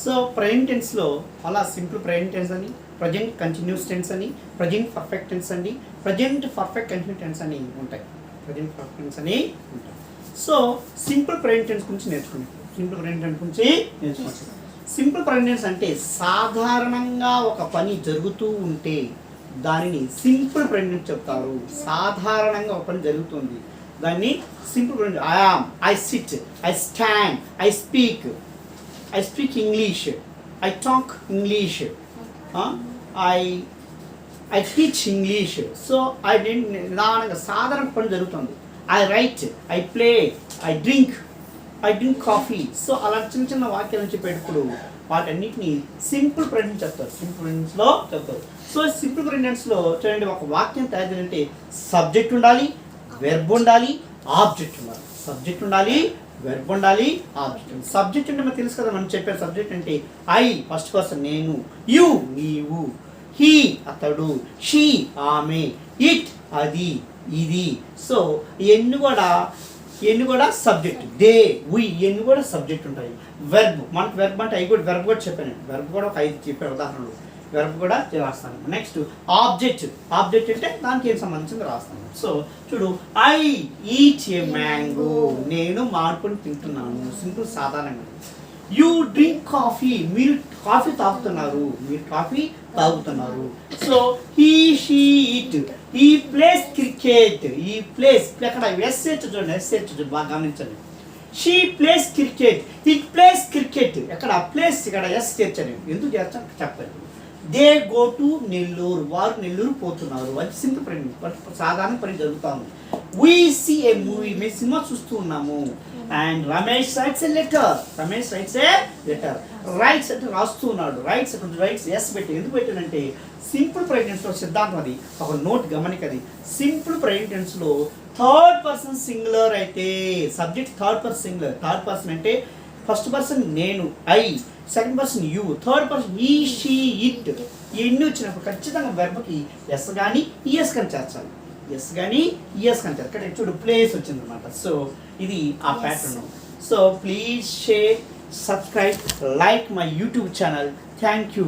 So present టెన్స్లో అలా simple present tense అని, present continuous tense అని, ప్రజెంట్ పర్ఫెక్ట్ టెన్స్ అని, ప్రజెంట్ పర్ఫెక్ట్ కంటిన్యూ టెన్స్ అని ఉంటాయి. ప్రజెంట్ పర్ఫెక్ట్ టెన్స్ అని ఉంటాయి. సో సింపుల్ ప్రజెంట్ టెన్స్ గురించి నేర్చుకుంటాం. సింపుల్ ప్రజెంట్ టెన్స్ గురించి నేర్చుకుంటాం. సింపుల్ ప్రజెంట్ టెన్స్ అంటే సాధారణంగా ఒక పని జరుగుతూ ఉంటే దానిని సింపుల్ ప్రజెంట్ టెన్స్ చెప్తారు. సాధారణంగా ఒక పని జరుగుతుంది, దాన్ని simple present. I am, I sit, I stand, I speak English, I talk English, I teach English. So I డెంట్ నిదానంగా సాధారణ పని జరుగుతుంది. I write, I play, I drink coffee. So అలా చిన్న చిన్న వాక్యాలను చెప్పేటప్పుడు వాటన్నిటిని సింపుల్ ప్రెజెంట్ చెప్తారు. సింపుల్ ప్రెజెంట్స్లో చెప్తారు. సో సింపుల్ ప్రెజెంట్స్లో చూడండి, ఒక వాక్యం తయారు చేయాలంటే సబ్జెక్ట్ ఉండాలి, వెర్బ్ ఉండాలి, ఆబ్జెక్ట్ ఉండాలి. సబ్జెక్ట్ ఉండాలి, వెర్బ్ ఉండాలి, ఆబ్జెక్ట్. సబ్జెక్ట్ అంటే మనకు తెలుసు కదా, మనం చెప్పారు సబ్జెక్ట్ అంటే ఐ ఫస్ట్ పర్సన్ నేను, యు నీవు, హీ అతడు, షీ ఆమె, ఇట్ అది ఇది. సో ఇవన్నీ కూడా సబ్జెక్ట్. దే, వి ఇవన్నీ కూడా సబ్జెక్ట్ ఉంటాయి. వెర్బ్, మనకు వెర్బ్ అంటే అవి కూడా వెర్బ్ కూడా చెప్పాను. వెర్బ్ కూడా ఒక 5 చెప్పాను ఉదాహరణలు. వెర్బ్ కూడా రాస్తాను. నెక్స్ట్ ఆబ్జెక్ట్ అంటే దానికి ఏం సంబంధించింది రాస్తాను. సో చూడు, ఐ ఈట్ ఏ మ్యాంగో, నేను మామిడిపండు తింటున్నాను. సింపుల్ సాధారణంగా. యూ డ్రింక్ కాఫీ, మీరు కాఫీ తాగుతున్నారు. సో హీ షీ ఇట్, ఈ ప్లేస్ క్రికెట్. ఈ ప్లేస్ అక్కడ ఎస్హెచ్ చూడండి, బాగా గమనించండి. She place cricket, it place cricket. ఎక్కడ ప్లేస్, ఇక్కడ ఎస్ చేర్చాను. ఎందుకు చేర్చాను చెప్పండి. దే గో టు నెల్లూరు, వారు నెల్లూరు పోతున్నారు. అది సింపుల్ పని, సాధారణ పని జరుగుతాము. వీ సీ ఏ మూవీ, మేము సినిమా చూస్తూ ఉన్నాము. And Ramesh rights A letter, rights అంటే రాస్తూ ఉన్నాడు. రైట్స్ ఎస్ పెట్టి. ఎందుకు పెట్టానంటే సింపుల్ ప్రెజెంట్స్లో సిద్ధాంతం అది, ఒక నోట్ గమనికది. సింపుల్ ప్రెజెంట్స్లో థర్డ్ పర్సన్ సింగులర్ అయితే subject third person singular. Third person అంటే ఫస్ట్ పర్సన్ నేను, I, second person you, third person he, she, it. ఇవన్నీ వచ్చినప్పుడు ఖచ్చితంగా వెర్బ్కి ఎస్ కానీ ఈఎస్ కానీ చేర్చాలి. ఇక్కడ చూడు ప్లేస్ వచ్చింది అనమాట. సో ఇది ఆ pattern. So please share, subscribe, like my YouTube channel. Thank you.